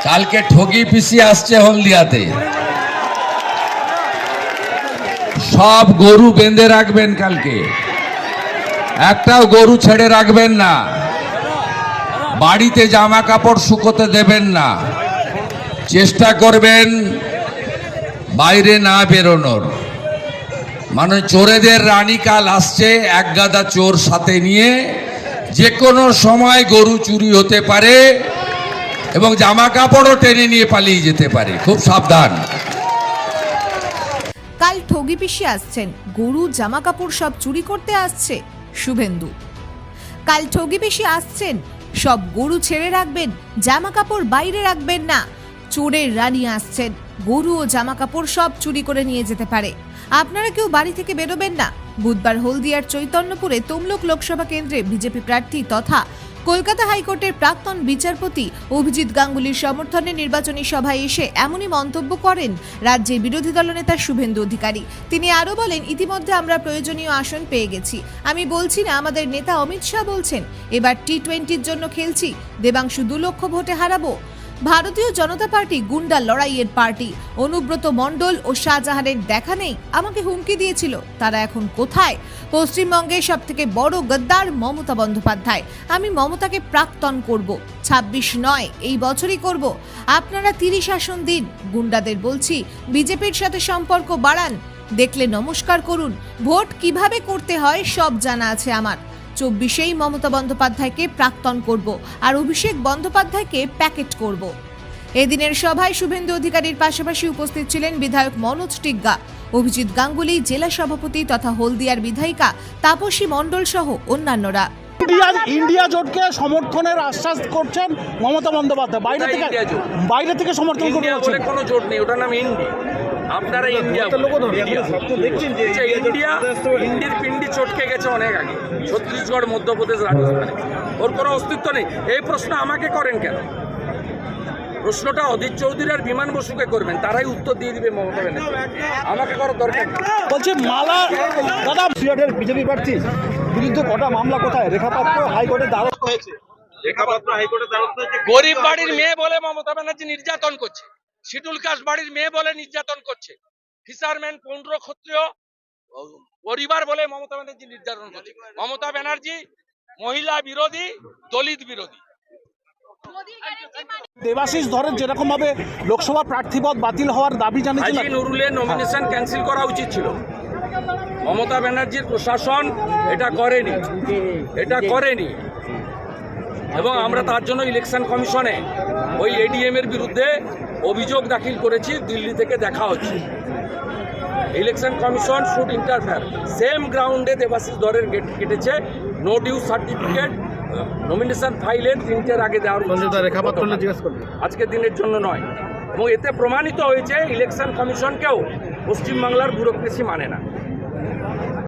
কালকে ঠগি পিসি আসছে হলদিয়াতে, সব গরু বেঁধে রাখবেন, কালকে একটাও গরু ছেড়ে রাখবেন না, বাড়িতে জামা কাপড় শুকোতে দেবেন না, চেষ্টা করবেন বাইরে না বেরোনোর। মানে চোরেদের রানী কাল আসছে, এক গাদা চোর সাথে নিয়ে যে কোনো সময় গরু চুরি হতে পারে এবং জামা কাপড়ও টেনে নিয়ে পালিয়ে যেতে পারে, খুব সাবধান। কাল ঠগি পিসি আসছেন, গরু জামা কাপড় সব চুরি করতে আসছে শুভেন্দু। কাল ঠগি পিসি আসছেন, সব গরু ছেড়ে রাখবেন, জামা কাপড় বাইরে রাখবেন না, চোরের রানী আসছেন, গরু ও জামা কাপড় সব চুরি করে নিয়ে যেতে পারে, আপনারা কেউ বাড়ি থেকে বেরোবেন না। বুধবার হলদিয়ার চৈতন্যপুরে তমলুক লোকসভা কেন্দ্রে বিজেপি প্রার্থী তথা কলকাতা হাইকোর্টের প্রাক্তন বিচারপতি অভিজিৎ গাঙ্গুলির সমর্থনে নির্বাচনী সভায় এসে এমনই মন্তব্য করেন রাজ্যের বিরোধী দলনেতা শুভেন্দু অধিকারী। তিনি আরও বলেন, ইতিমধ্যে আমরা প্রয়োজনীয় আসন পেয়ে গেছি। আমি বলছি না, আমাদের নেতা অমিত শাহ বলছেন এবার টি-20-র জন্য খেলছি, দেবাংশু 2 লক্ষ ভোটে হারাবো। ভারতীয় জনতা পার্টি গুন্ডা লড়াইয়ের পার্টি, অনুব্রত মণ্ডল ও শাহজাহানের দেখা নেই, আমাকে হুমকি দিয়েছিল, তারা এখন কোথায়? পশ্চিমবঙ্গের সব থেকে বড় গদ্দার মমতা বন্দ্যোপাধ্যায়। আমি মমতাকে প্রাক্তন করব, 26 নয় এই বছরই করব। আপনারা 30 আসন দিন। গুন্ডাদের বলছি, বিজেপির সাথে সম্পর্ক বাড়ান, দেখলে নমস্কার করুন। ভোট কিভাবে করতে হয় সব জানা আছে আমার। 24-এই মমতা বন্দ্যোপাধ্যায়কে প্রাক্তন করব আর অভিষেক বন্দ্যোপাধ্যায়কে প্যাকেট করব। এদিনের সভায় শুভেন্দু অধিকারীর পাশাপাশি উপস্থিত ছিলেন বিধায়ক মনোজ টিগ্গা, অভিজিৎ গাঙ্গুলি, জেলা সভাপতি তথা হলদিয়ার বিধায়িকা তাপসী মণ্ডল সহ অন্যান্যরা। ইন্ডিয়া জোটকে সমর্থনের আশ্বাস করছেন মমতা বন্দ্যোপাধ্যায়, বাইরে থেকে সমর্থন করবেন। কোনো জোট নেই, ওটার নাম ইন্ডি। আপনারা ইন্ডিয়া ইন্ডির পিন্ডি চটকে গেছে অনেক আগে, ছত্তিশগড়, মধ্যপ্রদেশ, রাজস্থানে, ওর কোনো অস্তিত্ব নেই। এই প্রশ্ন আমাকে করেন কেন? প্রশ্নটা অধীর চৌধুরী আর বিমান বসুকে করবেন, তারাই উত্তর দিয়ে দিবে মমতা ব্যানার্জি, আমাকে করার দরকার। বলছে মালা দাদা সিলেটের বিজেপি প্রার্থী বিরুদ্ধে কটা মামলা কোথায়? রেখাপাত্র হাইকোর্টে দ্বারস্থ হয়েছে। গরিব বাড়ির মেয়ে বলে মমতা ব্যানার্জি নির্যাতন করছে, শিডিউল কাস্ট বাড়ির মেয়ে বলে নির্যাতন করছে, ফিশারম্যান, পৌন্ড্র ক্ষত্রিয় পরিবার বলে মমতা ব্যানার্জি নির্যাতন করছে। মমতা ব্যানার্জি মহিলা বিরোধী, দলিত বিরোধী। দেবাশিস ধরেন যেরকম ভাবে লোকসভা প্রার্থীপদ বাতিল হওয়ার দাবি জানিয়েছেন, আজি নুরুলের নমিনেশন ক্যান্সেল করা উচিত ছিল। মমতা ব্যানার্জির প্রশাসন এটা করেনি এবং আমরা তার জন্য ইলেকশন কমিশনে ওই এডিএম এর বিরুদ্ধে অভিযোগ দাখিল করেছি। দিল্লি থেকে দেখা হচ্ছে, election commission should interfere. Same গ্রাউন্ডে দেবাশিস ধরের গেট কেটেছে, নো ডিউ সার্টিফিকেট নমিনেশন ফাইলের 3টের আগে দেওয়ার আজকের দিনের জন্য নয়। এবং এতে প্রমাণিত হয়েছে ইলেকশন কমিশনকেও পশ্চিমবাংলার ব্যুরোক্রেসি মানে না।